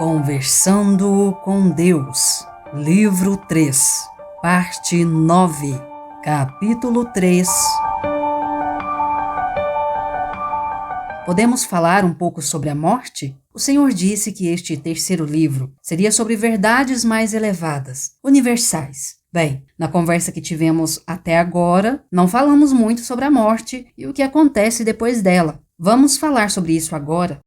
Conversando com Deus, Livro 3, Parte 9, Capítulo 3. Podemos falar um pouco sobre a morte? O Senhor disse que este terceiro livro seria sobre verdades mais elevadas, universais. Bem, na conversa que tivemos até agora, não falamos muito sobre a morte e o que acontece depois dela. Vamos falar sobre isso agora?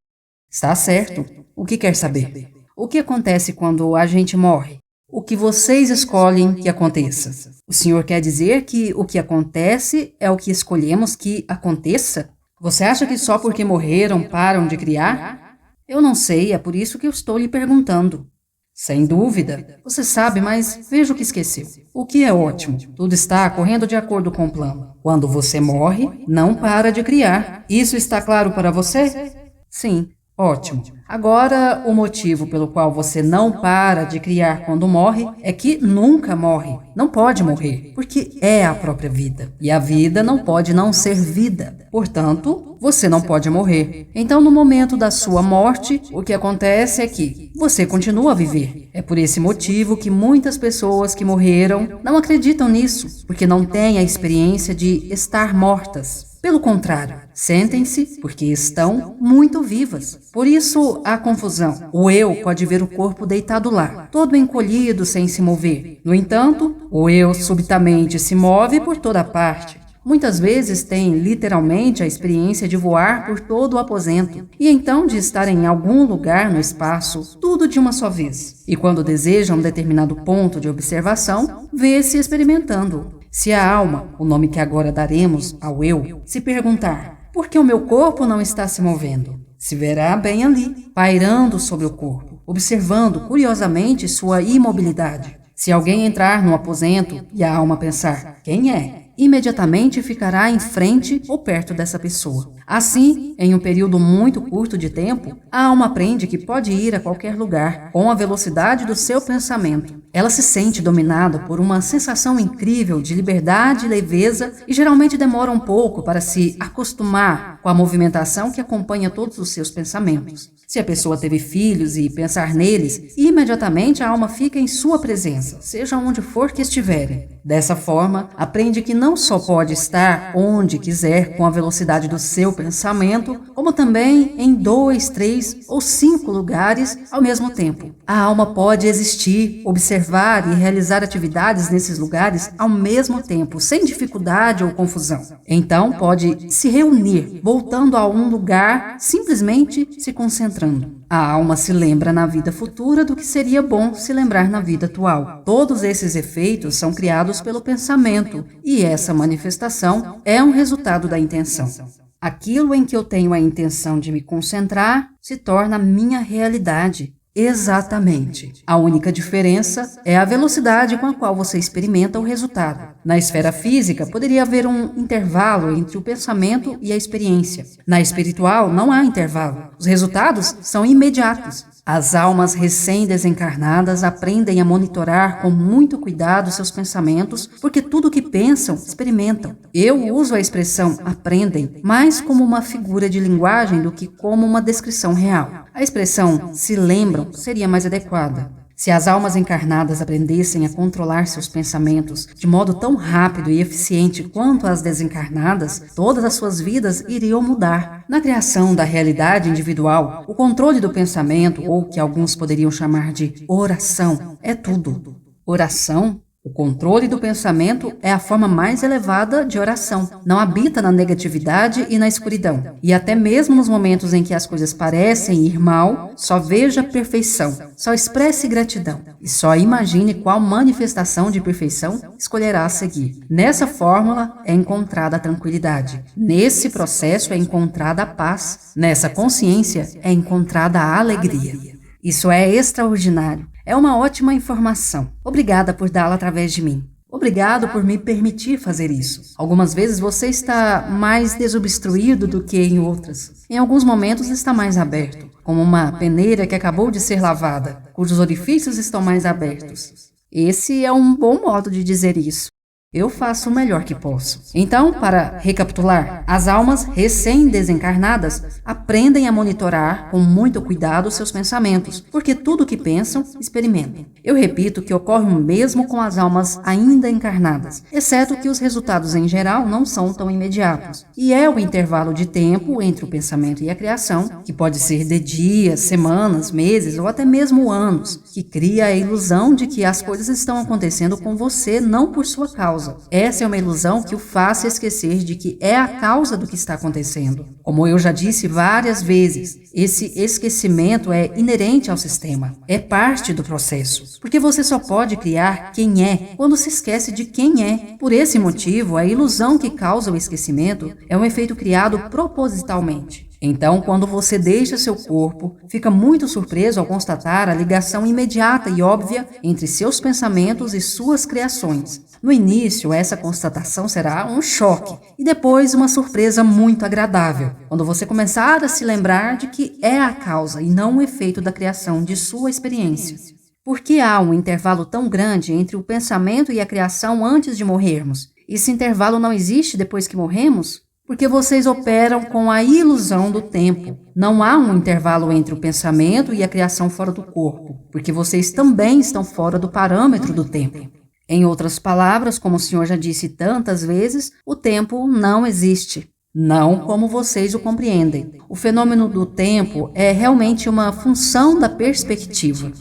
Está certo. O que quer saber? O que acontece quando a gente morre? O que vocês escolhem que aconteça? O Senhor quer dizer que o que acontece é o que escolhemos que aconteça? Você acha que só porque morreram param de criar? Eu não sei, é por isso que eu estou lhe perguntando. Sem dúvida. Você sabe, mas veja o que esqueceu. O que é ótimo. Tudo está correndo de acordo com o plano. Quando você morre, não para de criar. Isso está claro para você? Sim. Ótimo. Agora, o motivo pelo qual você não para de criar quando morre é que nunca morre. Não pode morrer, porque é a própria vida. E a vida não pode não ser vida. Portanto, você não pode morrer. Então, no momento da sua morte, o que acontece é que você continua a viver. É por esse motivo que muitas pessoas que morreram não acreditam nisso, porque não têm a experiência de estar mortas. Pelo contrário, sentem-se porque estão muito vivas. Por isso, há confusão. O eu pode ver o corpo deitado lá, todo encolhido sem se mover. No entanto, o eu subitamente se move por toda parte. Muitas vezes tem literalmente a experiência de voar por todo o aposento e então de estar em algum lugar no espaço, tudo de uma só vez. E quando deseja um determinado ponto de observação, vê-se experimentando. Se a alma, o nome que agora daremos ao eu, se perguntar por que o meu corpo não está se movendo, se verá bem ali, pairando sobre o corpo, observando curiosamente sua imobilidade. Se alguém entrar no aposento e a alma pensar, quem é? Imediatamente ficará em frente ou perto dessa pessoa. Assim, em um período muito curto de tempo, a alma aprende que pode ir a qualquer lugar com a velocidade do seu pensamento. Ela se sente dominada por uma sensação incrível de liberdade e leveza e geralmente demora um pouco para se acostumar com a movimentação que acompanha todos os seus pensamentos. Se a pessoa teve filhos e pensar neles, imediatamente a alma fica em sua presença, seja onde for que estiverem. Dessa forma, aprende que não só pode estar onde quiser com a velocidade do seu pensamento, como também em 2, 3 ou 5 lugares ao mesmo tempo. A alma pode existir, observar e realizar atividades nesses lugares ao mesmo tempo, sem dificuldade ou confusão. Então, pode se reunir, voltando a um lugar, simplesmente se concentrando. A alma se lembra na vida futura do que seria bom se lembrar na vida atual. Todos esses efeitos são criados pelo pensamento, e essa manifestação é um resultado da intenção. Aquilo em que eu tenho a intenção de me concentrar se torna minha realidade. Exatamente. A única diferença é a velocidade com a qual você experimenta o resultado. Na esfera física, poderia haver um intervalo entre o pensamento e a experiência. Na espiritual, não há intervalo. Os resultados são imediatos. As almas recém-desencarnadas aprendem a monitorar com muito cuidado seus pensamentos, porque tudo o que pensam, experimentam. Eu uso a expressão aprendem mais como uma figura de linguagem do que como uma descrição real. A expressão se lembram seria mais adequada. Se as almas encarnadas aprendessem a controlar seus pensamentos de modo tão rápido e eficiente quanto as desencarnadas, todas as suas vidas iriam mudar. Na criação da realidade individual, o controle do pensamento, ou que alguns poderiam chamar de oração, é tudo. Oração? O controle do pensamento é a forma mais elevada de oração. Não habita na negatividade e na escuridão. E até mesmo nos momentos em que as coisas parecem ir mal, só veja perfeição, só expresse gratidão e só imagine qual manifestação de perfeição escolherá a seguir. Nessa fórmula é encontrada a tranquilidade. Nesse processo é encontrada a paz. Nessa consciência é encontrada a alegria. Isso é extraordinário. É uma ótima informação. Obrigada por dá-la através de mim. Obrigado por me permitir fazer isso. Algumas vezes você está mais desobstruído do que em outras. Em alguns momentos está mais aberto, como uma peneira que acabou de ser lavada, cujos orifícios estão mais abertos. Esse é um bom modo de dizer isso. Eu faço o melhor que posso. Então, para recapitular, as almas recém-desencarnadas aprendem a monitorar com muito cuidado seus pensamentos, porque tudo o que pensam, experimentam. Eu repito que ocorre o mesmo com as almas ainda encarnadas, exceto que os resultados em geral não são tão imediatos. E é o intervalo de tempo entre o pensamento e a criação, que pode ser de dias, semanas, meses ou até mesmo anos, que cria a ilusão de que as coisas estão acontecendo com você, não por sua causa. Essa é uma ilusão que o faz esquecer de que é a causa do que está acontecendo. Como eu já disse várias vezes, esse esquecimento é inerente ao sistema, é parte do processo, porque você só pode criar quem é quando se esquece de quem é. Por esse motivo, a ilusão que causa o esquecimento é um efeito criado propositalmente. Então, quando você deixa seu corpo, fica muito surpreso ao constatar a ligação imediata e óbvia entre seus pensamentos e suas criações. No início, essa constatação será um choque e depois uma surpresa muito agradável, quando você começar a se lembrar de que é a causa e não o efeito da criação de sua experiência. Por que há um intervalo tão grande entre o pensamento e a criação antes de morrermos? Esse intervalo não existe depois que morremos? Porque vocês operam com a ilusão do tempo. Não há um intervalo entre o pensamento e a criação fora do corpo, porque vocês também estão fora do parâmetro do tempo. Em outras palavras, como o senhor já disse tantas vezes, o tempo não existe. Não como vocês o compreendem. O fenômeno do tempo é realmente uma função da perspectiva.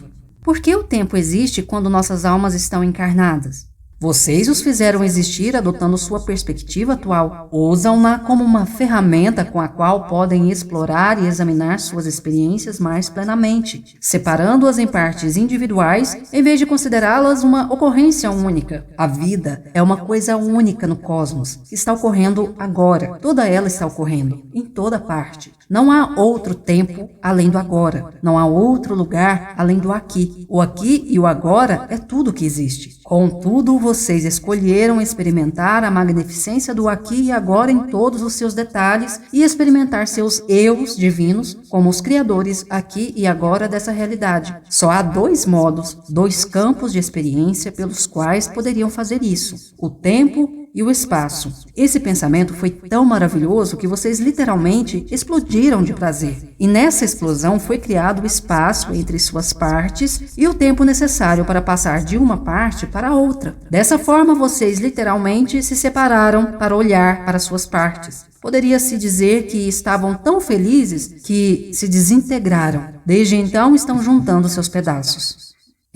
Por que o tempo existe quando nossas almas estão encarnadas? Vocês os fizeram existir adotando sua perspectiva atual. Usam-na como uma ferramenta com a qual podem explorar e examinar suas experiências mais plenamente, separando-as em partes individuais em vez de considerá-las uma ocorrência única. A vida é uma coisa única no cosmos, que está ocorrendo agora. Toda ela está ocorrendo, em toda parte. Não há outro tempo além do agora. Não há outro lugar além do aqui. O aqui e o agora é tudo que existe. Contudo, vocês escolheram experimentar a magnificência do aqui e agora em todos os seus detalhes e experimentar seus eus divinos como os criadores aqui e agora dessa realidade. Só há dois modos, dois campos de experiência pelos quais poderiam fazer isso: o tempo e o espaço. Esse pensamento foi tão maravilhoso que vocês literalmente explodiram de prazer. E nessa explosão foi criado o espaço entre suas partes e o tempo necessário para passar de uma parte para a outra. Dessa forma, vocês literalmente se separaram para olhar para suas partes. Poderia-se dizer que estavam tão felizes que se desintegraram. Desde então, estão juntando seus pedaços.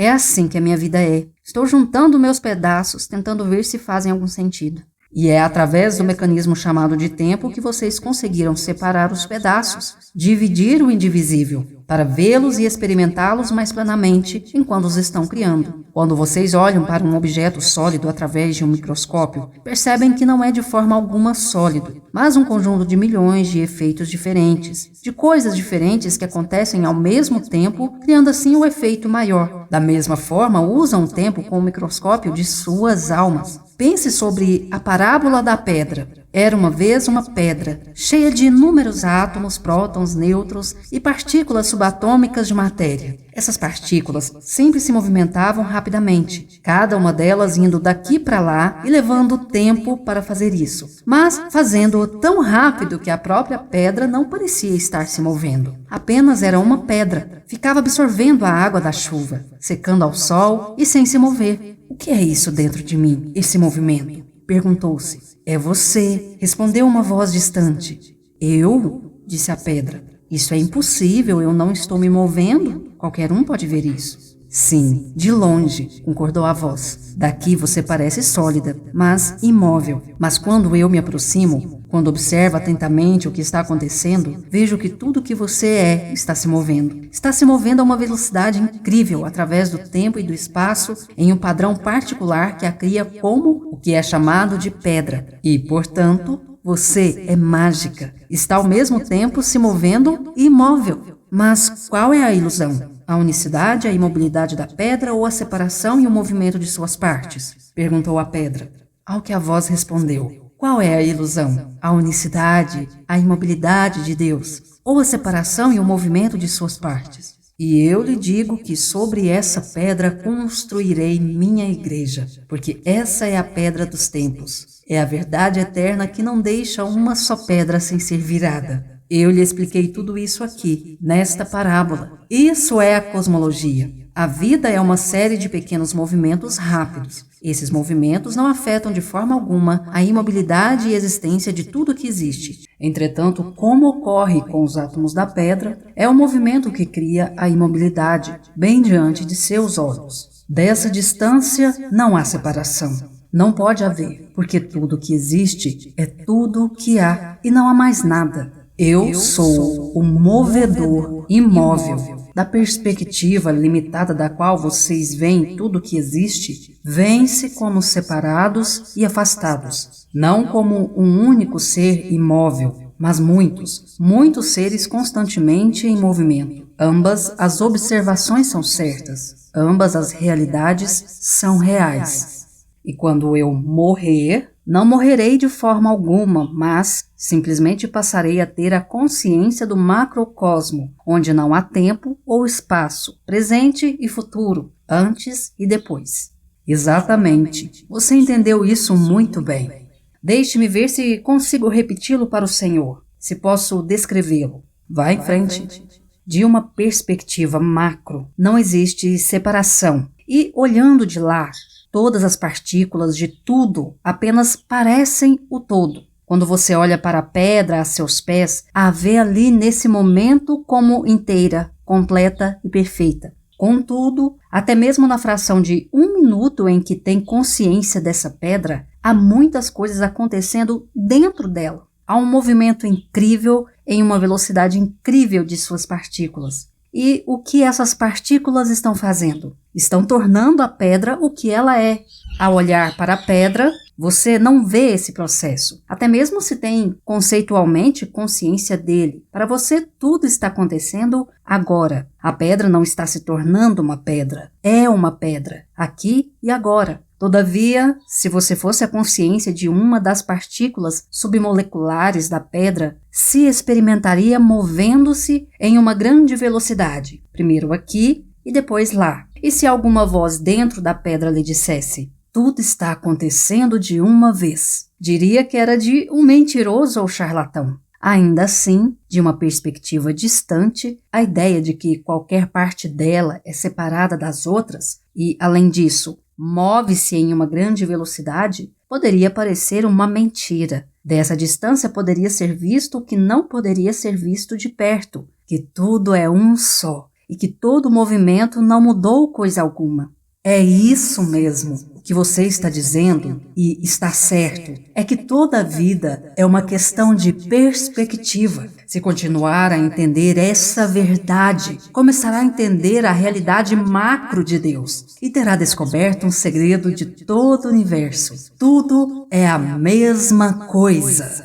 É assim que a minha vida é. Estou juntando meus pedaços, tentando ver se fazem algum sentido. E é através do mecanismo chamado de tempo que vocês conseguiram separar os pedaços, dividir o indivisível, para vê-los e experimentá-los mais plenamente enquanto os estão criando. Quando vocês olham para um objeto sólido através de um microscópio, percebem que não é de forma alguma sólido, mas um conjunto de milhões de efeitos diferentes, de coisas diferentes que acontecem ao mesmo tempo, criando assim o efeito maior. Da mesma forma, usam o tempo com o microscópio de suas almas. Pense sobre a parábola da pedra. Era uma vez uma pedra, cheia de inúmeros átomos, prótons, nêutrons e partículas subatômicas de matéria. Essas partículas sempre se movimentavam rapidamente, cada uma delas indo daqui para lá e levando tempo para fazer isso, mas fazendo-o tão rápido que a própria pedra não parecia estar se movendo. Apenas era uma pedra, ficava absorvendo a água da chuva, secando ao sol e sem se mover. O que é isso dentro de mim, esse movimento? Perguntou-se. É você, respondeu uma voz distante. Eu? Disse a pedra. Isso é impossível, eu não estou me movendo. Qualquer um pode ver isso. Sim, de longe, concordou a voz. Daqui você parece sólida, mas imóvel. Mas quando eu me aproximo, quando observo atentamente o que está acontecendo, vejo que tudo que você é está se movendo. Está se movendo a uma velocidade incrível através do tempo e do espaço em um padrão particular que a cria como o que é chamado de pedra. E, portanto, você é mágica. Está ao mesmo tempo se movendo e imóvel. Mas qual é a ilusão? A unicidade, a imobilidade da pedra ou a separação e o movimento de suas partes? Perguntou a pedra. Ao que a voz respondeu. Qual é a ilusão? A unicidade, a imobilidade de Deus? Ou a separação e o movimento de suas partes? E eu lhe digo que sobre essa pedra construirei minha igreja, porque essa é a pedra dos tempos. É a verdade eterna que não deixa uma só pedra sem ser virada. Eu lhe expliquei tudo isso aqui, nesta parábola. Isso é a cosmologia. A vida é uma série de pequenos movimentos rápidos. Esses movimentos não afetam de forma alguma a imobilidade e existência de tudo que existe. Entretanto, como ocorre com os átomos da pedra, é o movimento que cria a imobilidade, bem diante de seus olhos. Dessa distância não há separação. Não pode haver, porque tudo que existe é tudo que há e não há mais nada. Eu sou o movedor imóvel. Da perspectiva limitada da qual vocês veem tudo que existe, vêm-se como separados e afastados, não como um único ser imóvel, mas muitos seres constantemente em movimento. Ambas as observações são certas, ambas as realidades são reais. E quando eu morrer, não morrerei de forma alguma, mas simplesmente passarei a ter a consciência do macrocosmo, onde não há tempo ou espaço, presente e futuro, antes e depois. Exatamente. Você entendeu isso muito bem. Deixe-me ver se consigo repeti-lo para o Senhor, se posso descrevê-lo. Vá em frente. De uma perspectiva macro, não existe separação. E olhando de lá, todas as partículas de tudo apenas parecem o todo. Quando você olha para a pedra a seus pés, a vê ali nesse momento como inteira, completa e perfeita. Contudo, até mesmo na fração de 1 minuto em que tem consciência dessa pedra, há muitas coisas acontecendo dentro dela. Há um movimento incrível em uma velocidade incrível de suas partículas. E o que essas partículas estão fazendo? Estão tornando a pedra o que ela é. Ao olhar para a pedra, você não vê esse processo. Até mesmo se tem conceitualmente consciência dele. Para você, tudo está acontecendo agora. A pedra não está se tornando uma pedra. É uma pedra, aqui e agora. Todavia, se você fosse a consciência de uma das partículas submoleculares da pedra, se experimentaria movendo-se em uma grande velocidade, primeiro aqui e depois lá. E se alguma voz dentro da pedra lhe dissesse, tudo está acontecendo de uma vez, diria que era de um mentiroso ou charlatão. Ainda assim, de uma perspectiva distante, a ideia de que qualquer parte dela é separada das outras e, além disso, move-se em uma grande velocidade, poderia parecer uma mentira. Dessa distância poderia ser visto o que não poderia ser visto de perto, que tudo é um só e que todo movimento não mudou coisa alguma. É isso mesmo. O que você está dizendo, e está certo, é que toda a vida é uma questão de perspectiva. Se continuar a entender essa verdade, começará a entender a realidade macro de Deus e terá descoberto um segredo de todo o universo. Tudo é a mesma coisa.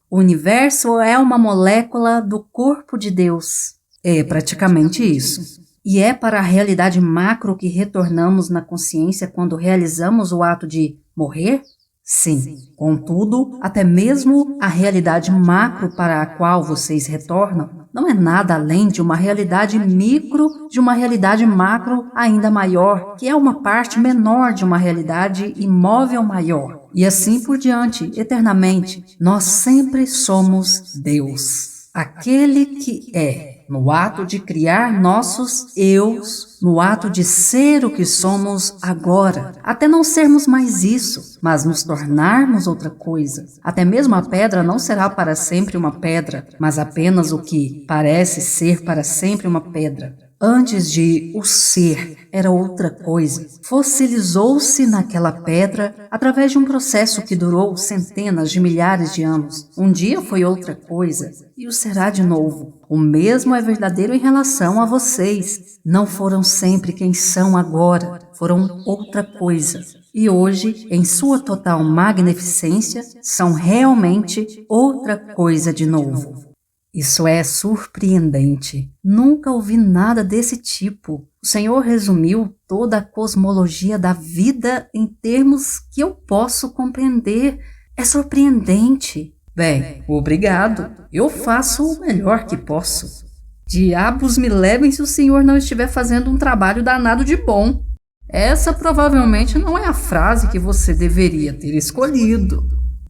O universo é uma molécula do corpo de Deus. É praticamente isso. E é para a realidade macro que retornamos na consciência quando realizamos o ato de morrer? Sim. Contudo, até mesmo a realidade macro para a qual vocês retornam não é nada além de uma realidade micro de uma realidade macro ainda maior, que é uma parte menor de uma realidade imóvel maior. E assim por diante, eternamente. Nós sempre somos Deus, aquele que é. No ato de criar nossos eus, no ato de ser o que somos agora, até não sermos mais isso, mas nos tornarmos outra coisa. Até mesmo a pedra não será para sempre uma pedra, mas apenas o que parece ser para sempre uma pedra. Antes de o ser, era outra coisa. Fossilizou-se naquela pedra através de um processo que durou centenas de milhares de anos. Um dia foi outra coisa e o será de novo. O mesmo é verdadeiro em relação a vocês. Não foram sempre quem são agora, foram outra coisa. E hoje, em sua total magnificência, são realmente outra coisa de novo. Isso é surpreendente. Nunca ouvi nada desse tipo. O Senhor resumiu toda a cosmologia da vida em termos que eu posso compreender. É surpreendente. Bem, obrigado. Eu faço o melhor que posso. Diabos me levem se o senhor não estiver fazendo um trabalho danado de bom. Essa provavelmente não é a frase que você deveria ter escolhido.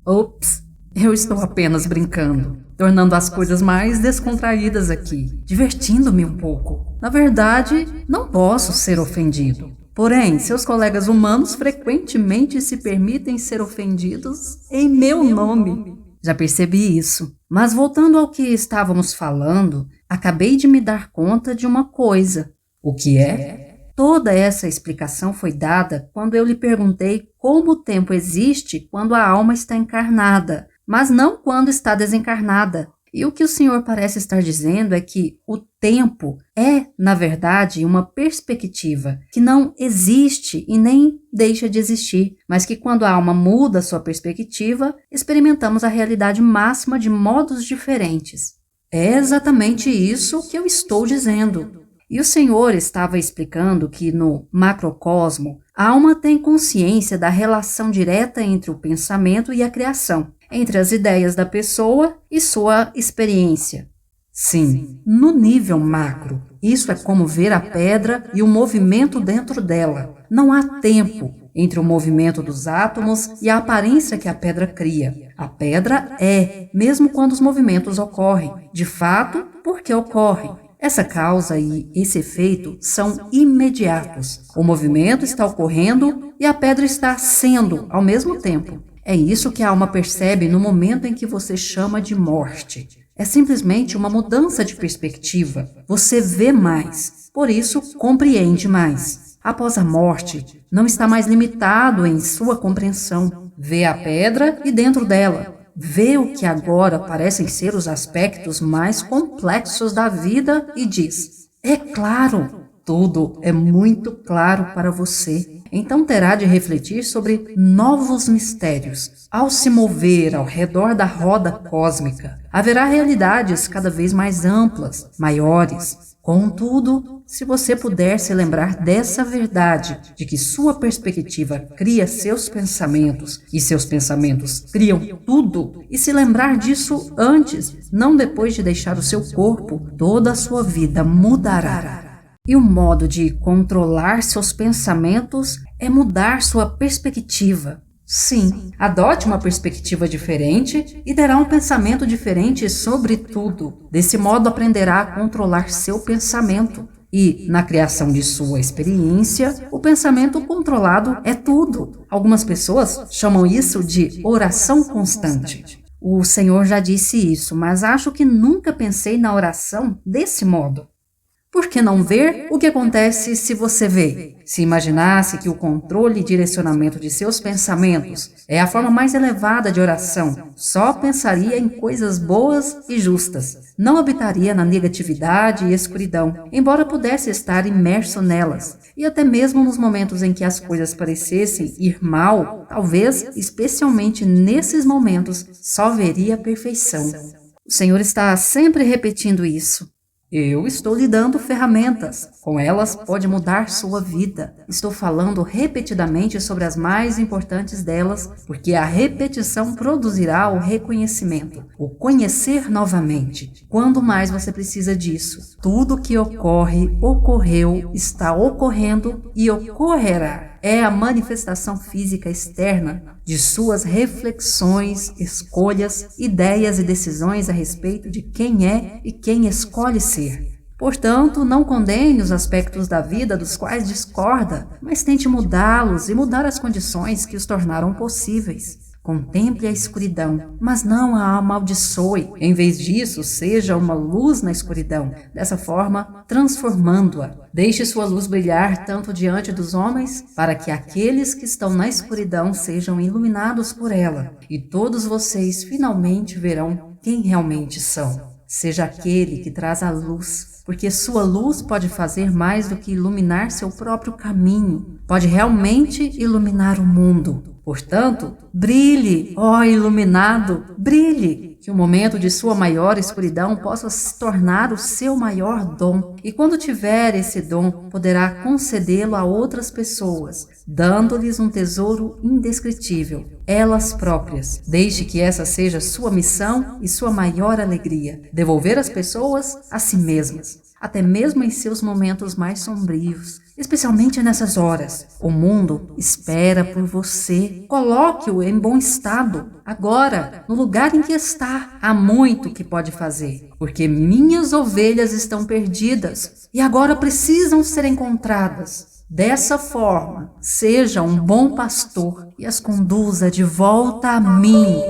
Ops, eu estou apenas brincando, tornando as coisas mais descontraídas aqui, divertindo-me um pouco. Na verdade, não posso ser ofendido. Porém, seus colegas humanos frequentemente se permitem ser ofendidos em meu nome. Já percebi isso. Mas voltando ao que estávamos falando, acabei de me dar conta de uma coisa. O que é? Toda essa explicação foi dada quando eu lhe perguntei como o tempo existe quando a alma está encarnada, mas não quando está desencarnada. E o que o senhor parece estar dizendo é que o tempo é, na verdade, uma perspectiva que não existe e nem deixa de existir, mas que quando a alma muda sua perspectiva, experimentamos a realidade máxima de modos diferentes. É exatamente isso que eu estou dizendo. E o senhor estava explicando que no macrocosmo, a alma tem consciência da relação direta entre o pensamento e a criação, entre as ideias da pessoa e sua experiência. Sim, no nível macro, isso é como ver a pedra e o movimento dentro dela. Não há tempo entre o movimento dos átomos e a aparência que a pedra cria. A pedra é, mesmo quando os movimentos ocorrem, de fato, porque ocorrem. Essa causa e esse efeito são imediatos. O movimento está ocorrendo e a pedra está sendo ao mesmo tempo. É isso que a alma percebe no momento em que você chama de morte. É simplesmente uma mudança de perspectiva. Você vê mais, por isso compreende mais. Após a morte, não está mais limitado em sua compreensão. Vê a pedra e dentro dela. Vê o que agora parecem ser os aspectos mais complexos da vida e diz: é claro, tudo é muito claro para você. Então terá de refletir sobre novos mistérios. Ao se mover ao redor da roda cósmica, haverá realidades cada vez mais amplas, maiores. Contudo, se você puder se lembrar dessa verdade, de que sua perspectiva cria seus pensamentos e seus pensamentos criam tudo, e se lembrar disso antes, não depois de deixar o seu corpo, toda a sua vida mudará. E o modo de controlar seus pensamentos é mudar sua perspectiva. Sim, adote uma perspectiva diferente e terá um pensamento diferente sobre tudo. Desse modo aprenderá a controlar seu pensamento. E, na criação de sua experiência, o pensamento controlado é tudo. Algumas pessoas chamam isso de oração constante. O Senhor já disse isso, mas acho que nunca pensei na oração desse modo. Por que não ver o que acontece se você vê? Se imaginasse que o controle e direcionamento de seus pensamentos é a forma mais elevada de oração, só pensaria em coisas boas e justas. Não habitaria na negatividade e escuridão, embora pudesse estar imerso nelas. E até mesmo nos momentos em que as coisas parecessem ir mal, talvez, especialmente nesses momentos, só veria a perfeição. O Senhor está sempre repetindo isso. Eu estou lhe dando ferramentas. Com elas pode mudar sua vida. Estou falando repetidamente sobre as mais importantes delas, porque a repetição produzirá o reconhecimento, o conhecer novamente. Quando mais você precisa disso? Tudo que ocorre, ocorreu, está ocorrendo e ocorrerá. É a manifestação física externa de suas reflexões, escolhas, ideias e decisões a respeito de quem é e quem escolhe ser. Portanto, não condene os aspectos da vida dos quais discorda, mas tente mudá-los e mudar as condições que os tornaram possíveis. Contemple a escuridão, mas não a amaldiçoe. Em vez disso, seja uma luz na escuridão, dessa forma, transformando-a. Deixe sua luz brilhar tanto diante dos homens, para que aqueles que estão na escuridão sejam iluminados por ela, e todos vocês finalmente verão quem realmente são. Seja aquele que traz a luz, porque sua luz pode fazer mais do que iluminar seu próprio caminho, pode realmente iluminar o mundo. Portanto, brilhe, ó iluminado, brilhe! que o momento de sua maior escuridão possa se tornar o seu maior dom. E quando tiver esse dom, poderá concedê-lo a outras pessoas, dando-lhes um tesouro indescritível, elas próprias. Deixe que essa seja sua missão e sua maior alegria, devolver às pessoas a si mesmas, até mesmo em seus momentos mais sombrios. Especialmente nessas horas, o mundo espera por você. Coloque-o em bom estado, agora, no lugar em que está. Há muito que pode fazer, porque minhas ovelhas estão perdidas e agora precisam ser encontradas. Dessa forma, seja um bom pastor e as conduza de volta a mim.